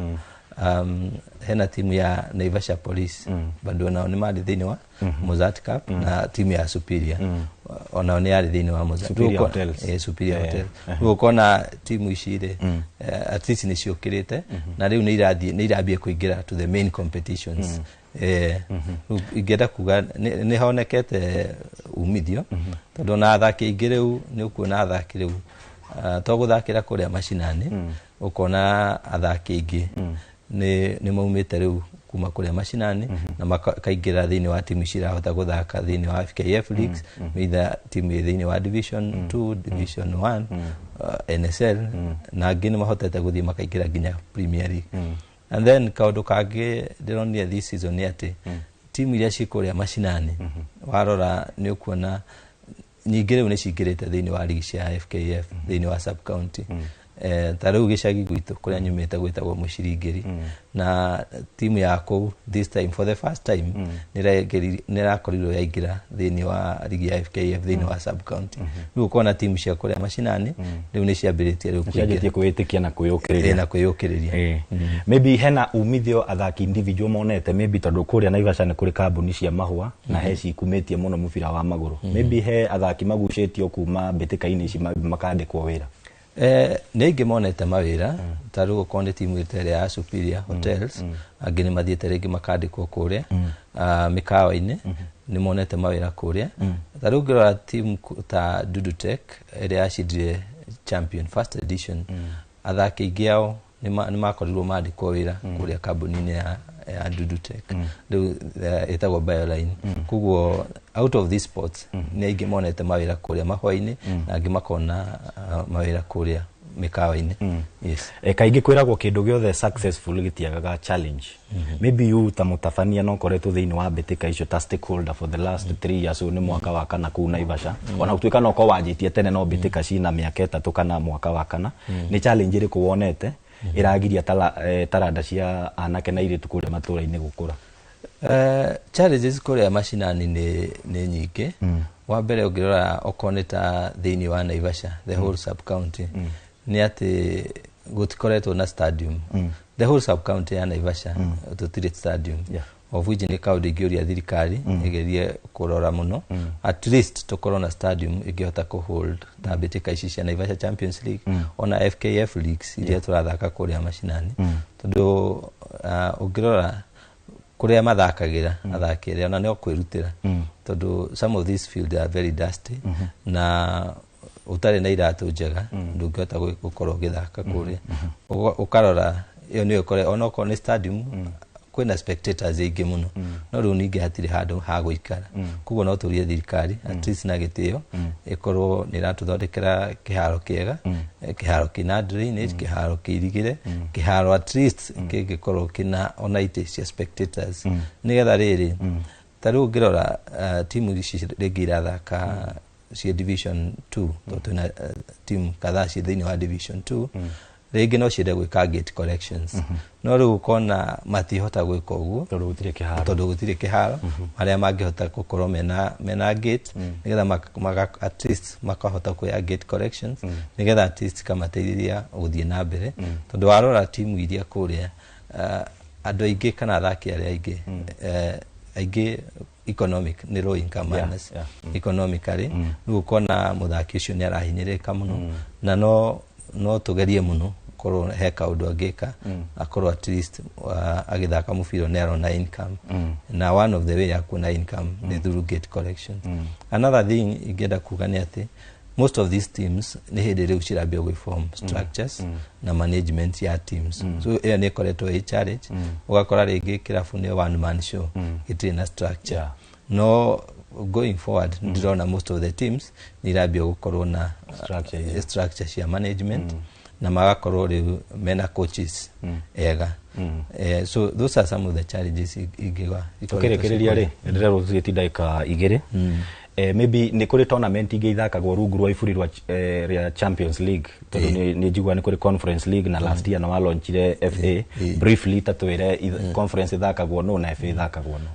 hena timu ya Naivasha Police bado nao ni mali thini wa Mozart Cup na timu ya Superior ona ni ari thini wa Mozart Superior Hotel ukona timu ishire at least ni ciokirite na riu ni irabie kuingira to the main competitions igenda kuga ni honekete umithio tondu na athaki ingĩ rĩu ni ukuona athaki rĩu to guthakira kuria mashinani ukona athaki ingĩ ni maumite rĩu kuma kuria mashinani na makaingira thini wa timu cirahota guthaka thini wa FKF leagues either timu thini wa division 2 division 1 NSL na ngini mahotete guthii makaingira nginya Premier League and then kaundu kangi ndironire this season ni ati timu iria cikuria mashinani warora ni ukuona nyingĩ rĩu ni cingirite thini wa ligi cia FKF thini wa sub county tariu gicagi gwitu kuria nyumite gwitagwo Muciringiri na timu ya kou this time for the first time nirakorirwo yaingira thini wa ligi ya FKF thini wa sub county riu ukona timu cia kuria mashinani riu ni ciambiritie riu kuingia kwitikia na kwiyukiriria maybe hena umithio athaki individual monete maybe tondu kuria Naivasha ni kuri kambuni cia mahua na heci kumetie muno mubira wa maguru maybe he athaki magucetio kuma mbitikaini ici makandikwo wira ni ingi monete mawira taru ukonde timu itere ya Superior Hotels agini mathiete ringi makandikwo kuria mikawa-ini ni monete mawira kuria taru ngirora timu ta Dudutech iria yacindire champion first edition athaki ingi ao ni makorirwo mandikwo wira kuria kambuni-ini ya Dudutech riu etagwo Bioline kuguo out of these sports ni ingi monete mawira kuria mahwa-ini na angi makona mawira kuria mikawa-ini yes kaingi kwiragwo kindu giothe successful gitiagaga challenge maybe you ta mutabania no koretwo thini wa mbitika icio ta stakeholder for the last 3 years ni mwaka wa kana ku Naivasha ona gutwika no ko wanjitie tene no mbitika cina miaka 3 kana mwaka wa kana ni challenge iriku wonete iragiria taranda cia anake na iritu kuria matura-ini gukura challenges kuria mashinani ni nyingi wa mbere ungirora okoneta thini wa Naivasha the whole sub county ni ati gutikoretwo na stadium the whole sub county ya Naivasha tutire stadium of which ni kaunti ngiuria thirikari igerie kurora muno at least tukorwo na stadium igihota ku hold tabitika ici cia Naivasha Champions League ona FKF leagues iria turathaka kuria mashinani tondu ungirora kuria mathakagira athakire ona no kwirutira tondu some of these fields are very dusty na utari na iratu njega ndungihota gukorwo githaka kuria ukarora iyo ni ukore ona ko ni stadium kwina spectators aingi muno no riu ningi hatiri handu ha guikara kuguo no turie thirikari at least na gitio ikorwo ni ratuthondekera kiharo kiega kiharo kina drainage kiharo kirigire kiharo at least kingikorwo kina ona ite cia spectators nigetha riri taru ngirora timu ici rĩngĩ irathaka cia division 2 to na timu kadhaa cia thĩinĩ wa division 2 rĩngĩ no ciende gwĩka gate corrections no rĩu kona matihota gwĩka ũguo tondũ gũtirĩ kĩharo arĩa mangĩhota gũkorwo mena gate nĩgetha at least makahota kuoya gate corrections nĩgetha at least kamateithĩrĩria gũthiĩ na mbere tondũ warora timu iria kũrĩa andũ aingĩ kana athaki arĩa aingĩ economic ni low income earners economically rĩu kona mũthaki ũcio nĩ arahinyĩrĩka mũno na no tugerie muno korwo he kaundu angika akorwo at least agithaka mubira ne arona income na one of the way ya kuona income ni through gate collections another thing ingenda kuga ni ati most of these teams ni hindi riu cirambia gũform structures na management ya teams so ĩyo nĩ koretwo ĩ challenge ugakora rĩngĩ kirabu nĩ one man show itirĩ na structure no going forward ndirona most of the teams nirambia gukorwo na structure cia management na magakorwo riu mena coaches ega so those are some of the challenges igiwa tukirekereria ri ndira rũthĩti ndaika igĩrĩ maybe ni kuri tournament ingĩ ithakagwo rungu rwa iburi rwa Champions League tondu ni njigwa ni kuri Conference League na last year na walaunchire FA briefly tatwire conference ithakagwo no na FA ithakagwo no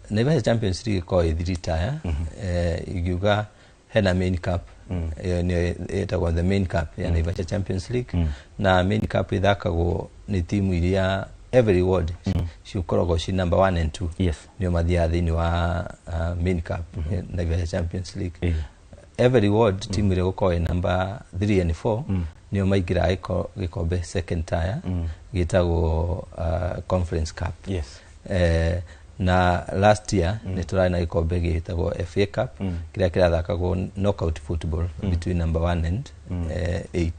Naivasha Champions League ko retire igiuga hena main cup ni etagwo the main cup ya Naivasha Champions League na main cup ithakagwo ni timu iria every ward ciukoragwo ci number 1 and 2 yes nio mathia thini wa main cup Naivasha Champions League every ward timu iria gukorwo number 3 and 4 nio maigira gikombe second tier gitagwo conference cup yes na last year ni turari na gikombe gitagwo FA Cup kiria kirathakagwo knockout football between number 1 and 8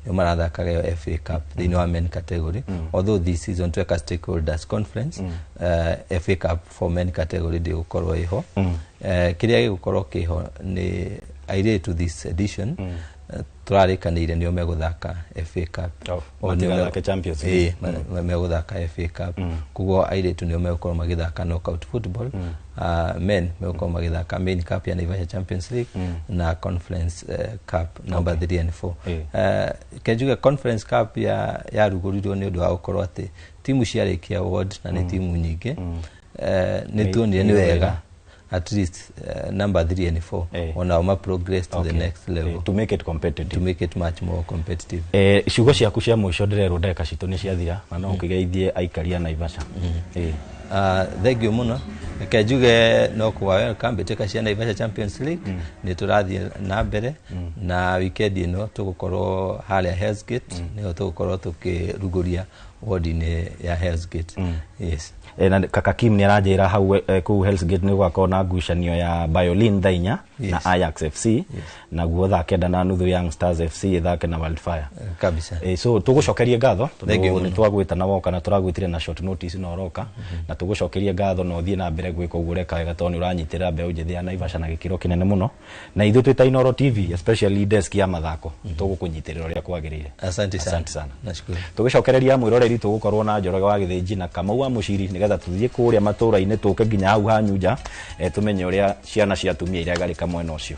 yo marathakaga FA Cup thini wa men category although this season tweka stakeholders conference FA Cup for men category ndi gukorwo iho kiria gigukorwo kiho ni aire to this edition turarikanire nio meguthaka FA Cup o nio meguthaka Champions League meguthaka FA Cup kugo aire tu nio megukorwo magithaka knockout football men megukorwo magithaka main cup ya Naivasha Champions League na conference cup number 3 and 4 kejuga conference cup ya rugurirwo ni undu wa gukorwo ati timu ciarikia award na ni timu nyingi ni tuonire ni wega at least number 3 and 4 on our progress to the next level to make it competitive, to make it much more competitive. Ciugo ciaku cia muico ndirero ndeka citũ nĩ ciathira na no ũkĩgeithie aikaria Naivasha. Thank you muno. Kejuge no kwa welcome beteka cia Naivasha Champions League ni turathie na mbere na weekend ino tugukorwo haria Hell's Gate ni tugukorwo tukiruguria ward-inĩ ya Hell's Gate. Yes. Na kaka Kim ni aranjira hau ku Hell's Gate ni gwakona na ngucanio ya Violin thainya na Ajax FC na guo thaa kenda na nuthu Young Stars FC ithake na Wildfire kabisa. So tugucokerie ngatho tondu ni twagwita na woka na turagwitire na short notice no roka na tugucokerie ngatho no thie na mbere gwika uguo reka wega toni uranyitira mbeu njithi ya Naivasha na gikiro kinene muno na ithu twita Inoro TV especially desk ya mathako tugukunyitirira uria kwagirire. Asante sana. Nashukuru. Tugicokereria mwiroreri tugukorwo na Njoroge wa Githĩnji na Kamau wa Muciri nigetha tuthie kuria matũra-inĩ tũke nginya hau hanyuja tumenye uria ciana cia tumia iria garika mwena ucio.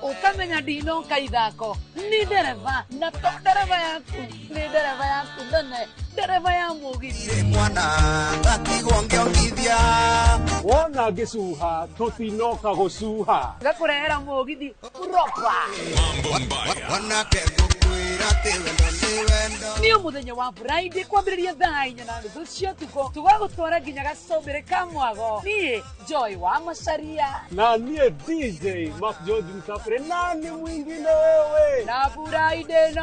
Ukamenya ndino kaithako ni dereva na to dereva yaku ndene dereva ya mugiri mwana ngatigwo ngiongithia wona ngĩcuha tũtinoka gũcuha ngakurehera mugithi proper wanake ngũkwĩra Ni umuthenya wa Friday kwambiriria thaa 4:30 cia tuko tugagutwara nginya gacobere ka mwago ni Joy wa Macharia na niye DJ Mark Jordan Kapre na ni mwingine wewe na Friday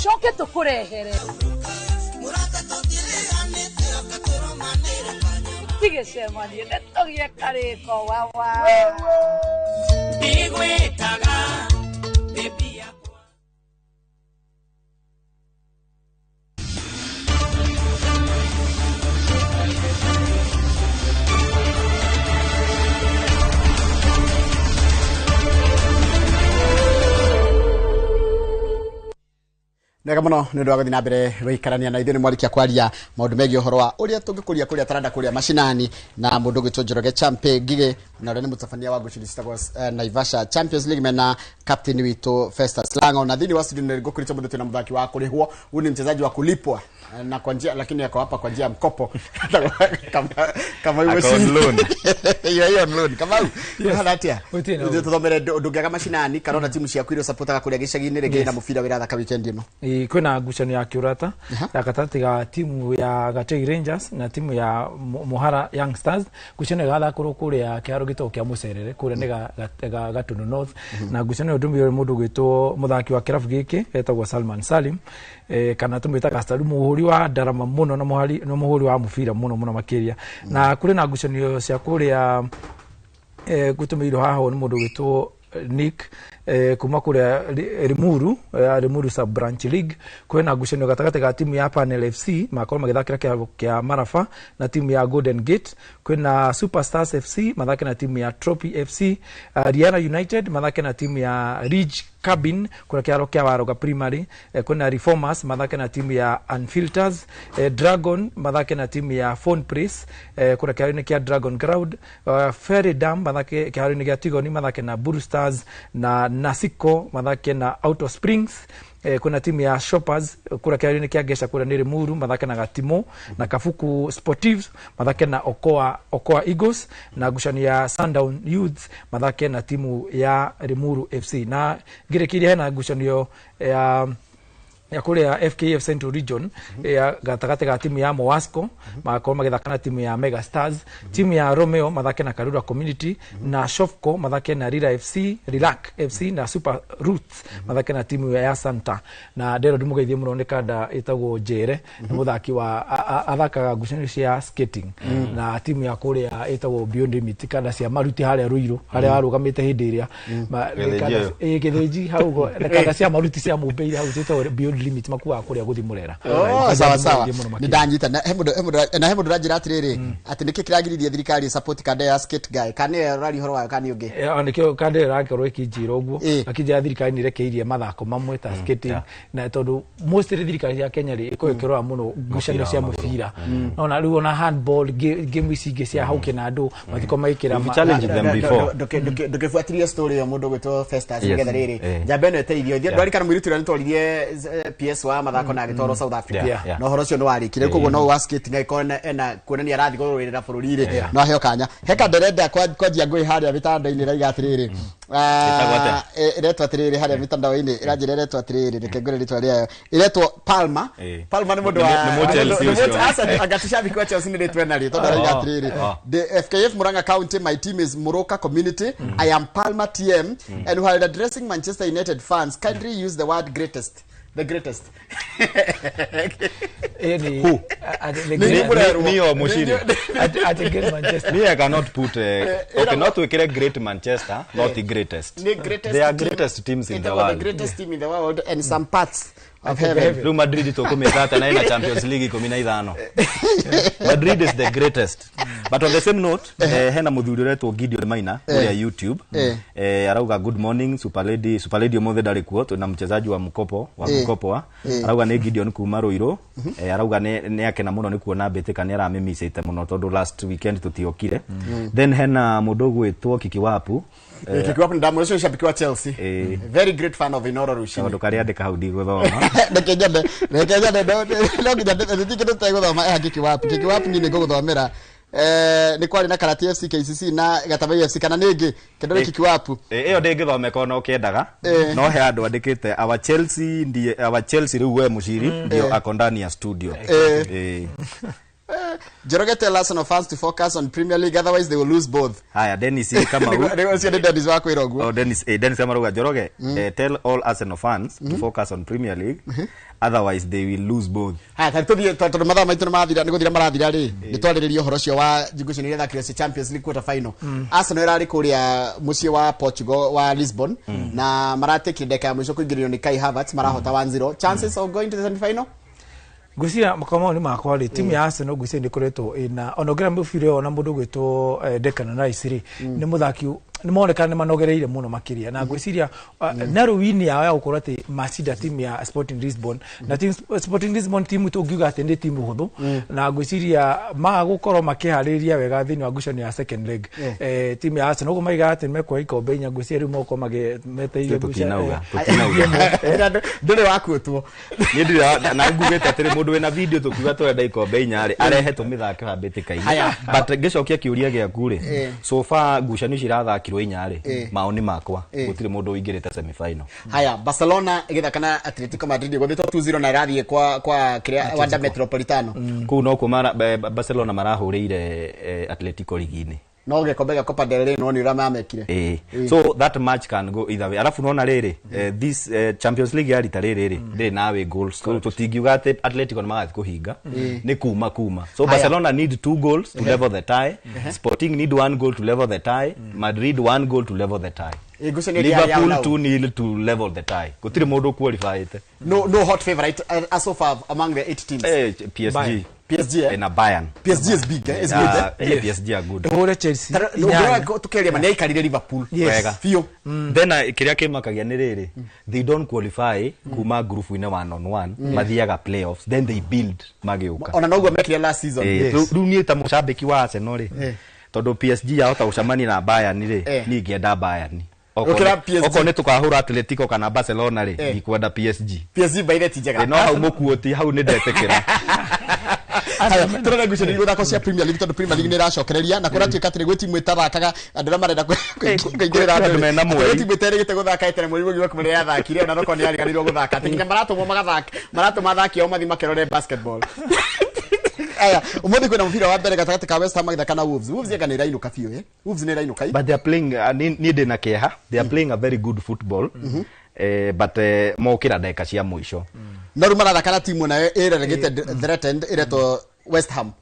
shoke tukurehere Tige semani netogie kariko wawa Igwetaga baby yakwa Nega muno ni ndwa guthina mbere wikarania na ithuĩ nĩ mwarikia kwaria maũndũ megiĩ ũhoro wa ũrĩa tũngĩkũria kũrĩa taranda kũrĩa macinani na mũndũ gwĩtwo Njoroge Champe Ngige na ũrĩa nĩ mũtabania wa nguciri citagwo Naivasha Champions League mena captain witũ Festus Lango na thĩinĩ wa studio nĩ ngũkũrĩte mũndũ twĩna mũthaki wa kũrĩhwo huyu ni mchezaji wa kulipwa na kwa njia lakini yako hapa kwa njia ya mkopo kama hiyo loan kama halatia ndio tuthomere ndungĩaga macinani karona timu cia kwĩrwo supportaga kũrĩa gĩcagi-inĩ rĩngĩ na mũbira wĩrathaka weekend ĩno kwĩna ngucanio ya kiurata ya gatagatĩ ga timu ya Gatei Rangers na timu ya Mohara Young Stars ngucanio ĩgathakorwo kũrĩa kĩharo gĩtagwo kĩa Mũcerere kũrĩa nĩ Gatũndũ North na ngucanio ndũmĩrĩre mũndũ gwĩtwo mũthaki wa kĩrabu gĩkĩ etagwo Salman Salim kana tumĩtaga Staru mũhũri wa ndarama mũno na mũhũri wa mũbira mũno makĩria na kũrĩ na ngucanio cia kũrĩa gũtũmĩirwo haha nĩ mũndũ gwĩtwo Nick kuma kũrĩa Rimuru sub branch league kwĩna ngucanio gatagatĩ ga timu ya Panel FC makorwo magĩthakĩra kĩharo kĩa Marafa na timu ya Golden Gate kwĩna Superstars FC mathake na timu ya Trophy FC Riana United mathake na timu ya Ridge Cabin kũrĩa kĩharo kĩa Waroga Primary kwĩna Reformers mathake na timu ya Unfilters Dragon mathake na timu ya Phone Press kũrĩa kĩharo-inĩ kĩa Dragon Ground Ferry Dam mathake kĩharo-inĩ gĩa Tigoni mathake na Blue Stars na Nasiko mathake na Auto Springs kuna timu ya Shoppers kura kĩharo-inĩ kĩa Gesha kura nĩ Rimuru mathake na Gatimo na Kafuku Sportives mathake na Okoa Eagles na ngucanio ya Sundown Youths mathake na timu ya Rimuru FC na ngĩrĩkĩria hena ngucanio ya kũrĩa FKF Central Region ya gatagatĩ ga timu ya Mowasco makorwo magĩthaka na timu ya Mega Stars timu ya Romeo mathake na Karura Community na Shofco mathake na Rira FC Relax FC na Super Roots mathake na timu ya Santa na ndero ndĩmũgeithie mũno nĩ kanda ĩtagwo Njere nĩ mũthaki wa athakaga ngucanio cia skating na timu ya kũrĩa ĩtagwo Beyond Limit kanda cia maruti harĩa Ruiru harĩa arũgamĩte hĩndĩ ĩrĩa gĩthĩnji hau kanda cia maruti cia mũmbĩire hau ĩtagwo Beyond Limit makuwa kũrĩa guthi murera sawa ni ndanyita na he mundu ranjira atiriri ati niki kiragiririe thirikari support kanda ya skate guy kane rari horo wa kani ungi nikio kanda rakorwo ikinjira uguo akija thirikari ni rekeirie mathako mamwe ta skating na tondu mostly thirikari ya Kenya ri ikoikirwa muno ngucanio cia mubira nona riu ona handball game ici ingi cia hauke na andu matiko maikira challenge them before ndukifuatilia story ya mundu gwitwo Festus ngetha riri njamba eno eteithio ndwari kana mwiritu ni twaririe PS wa mathako na gitoro South Africa no horo cio no warikire koguo no waskate na ikona ena kuonania arathi gururira bururi-ri no heo kanya heka nderenda kwanjia ngui haria vitanda-ini raiga atiriri iretwa atiriri haria vitanda-ini iranjira iretwa atiriri nikengure ritwa riayo iretwa Palma ni mundu wa asa agatishabiki wa Chelsea ni ritwa nari tondu raiga atiriri the FKF Murang'a County my team is Muroka Community I am Palma TM and while addressing Manchester United fans kindly use the word greatest. The greatest. Who? Neo Mushiri. At again Manchester. Me I cannot put okay not to create great Manchester, not the greatest. They are greatest teams in the world. The greatest team in the world and some parts of heaven. Real Madrid to come tata na ina Champions League 15. Madrid is the greatest. But on the same note, hena muthuri uretwo Gideon Maina kule YouTube. Arauga good morning Super Lady omothe ndari kuo na mchezaji wa mkopo arauga ni Gideon kuma Ruiru. Arauga ni akena muno ni kuona Betika ni aramemicite muno tondu last weekend tutiokire. Then hena mundu gwitwo Kikiwapu Kikiwapu ndamu ucio shabiki wa Chelsea. Very great fan of Inoro Rushine. Ndo kari andika hau ndigwethoma. Nekejade no nginya ndĩtigĩrĩte gũthoma Kikiwapu ni guthomera ni kwari na Karati FC KCC na Gatabai FC kana ningi kendo giki kiwapu iyo ndingithomeka no kiendaga no he andu andikite our Chelsea riu we muciri ndio akondani ya studio Joroge tell Arsenal fans to focus on Premier League, otherwise they will lose both. Haya, Dennis kama Dennis wako irogu. Oh, Dennis kama ruga Joroge tell all Arsenal fans to focus on Premier League, otherwise they will lose both. Haya, taritothie tondu mathaa maitu mathira niguthira marathira ri nitwariririe uhoro cio wa ngucanio iria thakire Champions League quarter final. Arsenal irari kuria mucie wa Portugal wa Lisbon na maratekire ndeka ya mwisho kuingiririo ni Kai Havertz marahota 1-0. Chances of going to the semi-final? Gucia makamoni makwa ri timu ya Arsenal gucia ndikoretwo ina onogera mufire ona mundu gwitwo Declan Rice ni muthaki ni moneka ni manogereire muno makiria na gwiciria na ruwini yao ya gukora ati macida timu ya Sporting Lisbon na timu Sporting Lisbon timu tungiuga ati ndi timu huthu na gwiciria magukorwo makihariria wega thini wa ngucanio ya second leg timu ya Arsenal gumaiga ati mekwa ikombe nya gwiciria riu moko meteire gucanio ndure wakutwo ni ndira na ngugete ati mundu wena video tukiuga twenda ikombe inya ri arehe tumithake habitikaini but gicokia kiuria giaku ri so far ngucanio cirathakirwo inya ri maoni makwa gutire mundu uingirite semi final. Haya, Barcelona igithakana Atletico Madrid gũthitwo 2-0 na irathie kwa kiria Wanda Metropolitano ku no ku Barcelona marahurire Atletico ligini no gekombe ga Copa del Rey no ni uramamekire so that match can go either way. Alafu naona riri this Champions League ya rita riri nawe goals so tutingiuga ati Atletico ni magathi kuhinga ni kuma so Barcelona need 2 goals to level the tie, Sporting need 1 goal to level the tie, Madrid 1 goal to level the tie, Liverpool 2-0 to level the tie. Gutire mundu qualified. No hot favorite as so far among the 8 teams. PSG in a Bayern. PSG is big, is good. PSG are good. Ore Chelsea. No tukeria mani ikarire Liverpool. Wega. Fio. Then kiria kimakagia ni riri. They don't qualify kuma group winner 1-on-1. Mathiaga playoffs. Then they build magiuka. Ona no gwamekire last season. Riu ni ta mushabiki wa Arsenal ri. Tondu PSG yahota gucamani na Bayern ri. Ni ngienda Bayern. Okone tukahura Atletico kana Barcelona ri ikwenda PSG by the tijega no hau mukuoti hau ni ndetekera turore ngucanio guthako cia Premier League tondu Premier League ni iracokereria na kuria tuika atiri gwi timu itathakaga andira marenda kuingirira andu mena mweri timu iterigite guthaka etere mweri gwa kumenya yathakire ona roko ni ariganirwo guthaka tinya maratumwo magathaka mathaki o mathi makerore basketball. Aya, umuthi kwina mubira wa mbere gatagati ka West Ham igithaka na Wolves. Wolves yega irainuka biu Wolves ni irainuka. But they are playing ni ndina keha. They are playing a very good football. But mokira ndeka cia muico. No ruma rathaka timu na ireregite threatened ireto West Ham.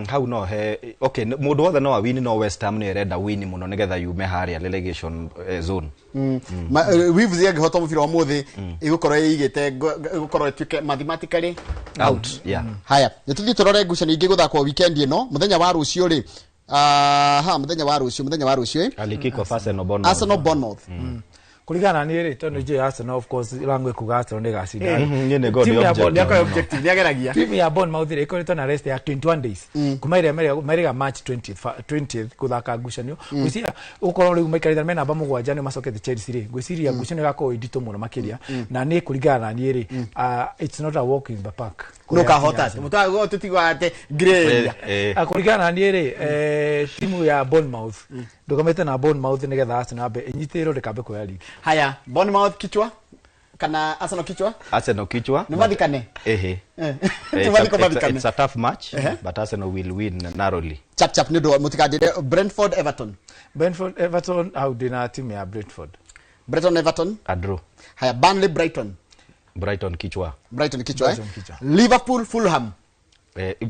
How no he okay mundu wothe no win no West Ham ni renda win muno nigetha yume haria relegation zone. Wolves yega hoto mubira wa muthi igukorwo igite igukorwo tuke mathematically out. Yeah. Haya, nituthi turore ngucanio ingi guthakwo weekend ino muthenya wa rucio ri muthenya wa rucio alikiko Arsenal Bournemouth. Kuligana ni ri tondu je Arsenal of course langu kuga Arsenal ni gacinda ni god objective ni ageragia timu ya Bournemouth ri ikoretwo na rest ya 21 days kumaire meriga March 20th kuthaka ngucanio gwiciria ukorwo riu maikarithana mena namba mugwanja ni macokete Chelsea ri gwiciria ngucanio gako indito muno makiria na ni kuligana ni ri it's not a walk in the park no kahota mutago tutigwa ate grey kuligana ni ri timu ya Bournemouth ndugamete na Bournemouth nigetha Arsenal be inyitiro rikabe kwa league. Haya, Bournemouth kichwa kana Arsenal kichwa? Arsenal kichwa. Nimadikane. It's a tough match, but Arsenal will win narrowly. Chap nido mutikadire Brentford Everton au dina timu ya Brentford. Everton a draw. Haya, Burnley Brighton kichwa. Liverpool Fulham.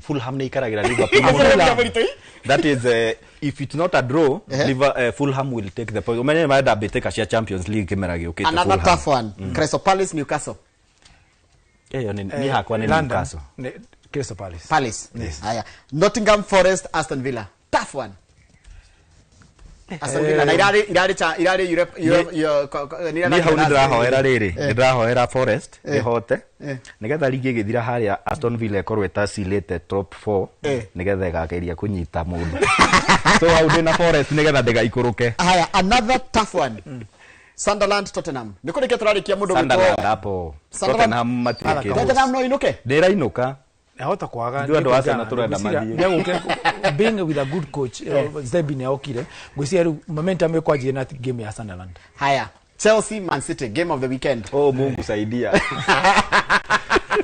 Fulham ni ikaragira Liverpool. That is if it's not a draw, Fulham will take the point. Many might be take a Champions League kemeragi okay. Another tough one. Crystal Palace Newcastle. Ni hakwa ni Newcastle. Crystal Palace. Yes. Haya. Nottingham Forest Aston Villa. Tough one. Aston Villa na irari Europe ni hau ni ndirahoera riri ndirahoera Forest ihote nigetha ligi igithira haria Aston Villa ikorwe tasilete top 4 nigetha igakeria kunyita mundu so hau ndina Forest nigetha ndega ikuruke. Haya, another tough one. Sunderland Tottenham. Nikurike turarikia mundu Sunderland hapo Tottenham matike. Tottenham no inuke. Ndira inuka ahota kwaga ndio ndo Arsenal turenda mathie being with a good coach Zebi ne okire gwiciria momentum ekwaje na game ya Sunderland. Haya, Chelsea Man City game of the weekend. Oh, Mungu saidia.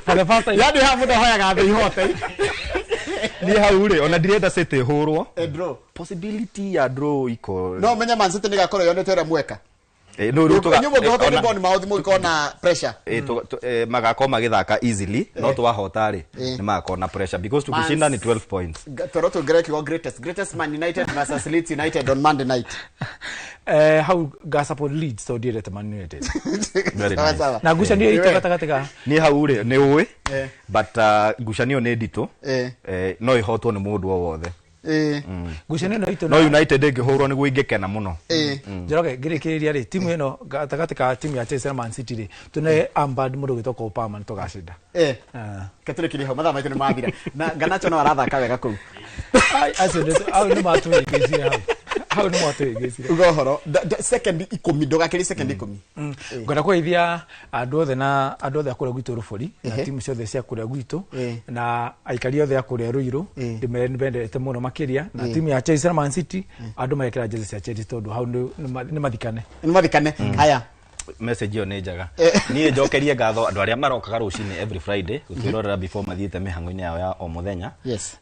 For the first time yani hapo ndo hoya gabe ihote ni haure ona direta City hurwo draw possibility ya draw iko no menya Man City nigakoro yonete ra mweka no rutuga nyumo gohote ni bond mouth mu ikona pressure magakoma githaka easily no twahotari ni makona pressure because tukishinda ni 12 points Toronto greatest Man United versus Leeds United on Monday night. How support Leeds so direct Man United. Very nice. Na gucanio ito gatagatiga ni haure ni uwe but gucanio ni ndito no ihotwo ni mundu wothe gucanio no ito no United ngihurwo ni guingekena muno Njoroge ngirikiria ri timu ino gatagatika timu ya Chelsea na Man City ri tune ambad mundu gitoka Opama ntogacinda katire kiriho matha maitho ni mathira na Ganacho no arathaka wega kuu au ni matu igizira hau ni matu igizira ugohoro second 10 ndogakiri second 10 ngona kuithia andu othe akure gwitu ruburi na timu ciothe cia kure gwitu na aikari othe akure ruiru ndimendete muno makiria na timu ya Chelsea na Man City andu maikira jezi cia Chelsea tondu hau ni mathikane haya message yo ne njaga ni njokerie ngatho andu aria marokaga rucini every Friday gutwirorera before mathiete mihango-ini yao ya o muthenya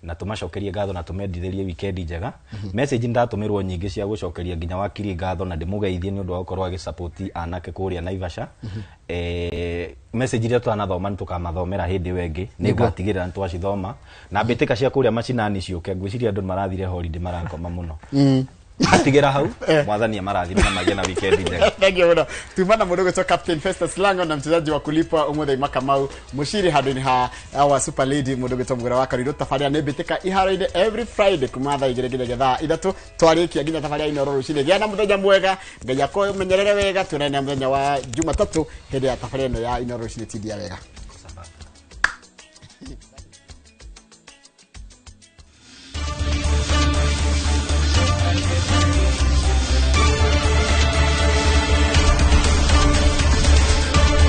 na tumacokerie ngatho na tumendithirie weekend njega message ndatumirwo nyingi cia gucokeria nginya wakiri ngatho na ndimugeithie ni undu wa gukorwo agi support anake kuria Naivasha message iria twanathoma ntukamathomera hindi wengi ni ngatigirira ntwacithoma na mbitika cia kuria macinani ciuke ngwiciria andu marathire holiday marakoma muno atigira hau mwathani amarathime na magena weekend njega. Thank you. Tumana mudogo to Captain Festus Lango na mchezaji wa kulipwa Umuthe Makamau mushiri handuni ha our super lady mudogo to mugura waka riro tafaria nebetika iharaide every Friday kumatha igeregere getha ithatu twarikia nginya tafaria inoro rucine gya na muthenya mwega ngaya ko menyerere wega tunene muthenya wa Jumatatu hede ya tafaria no ya inoro rucine tidia wega.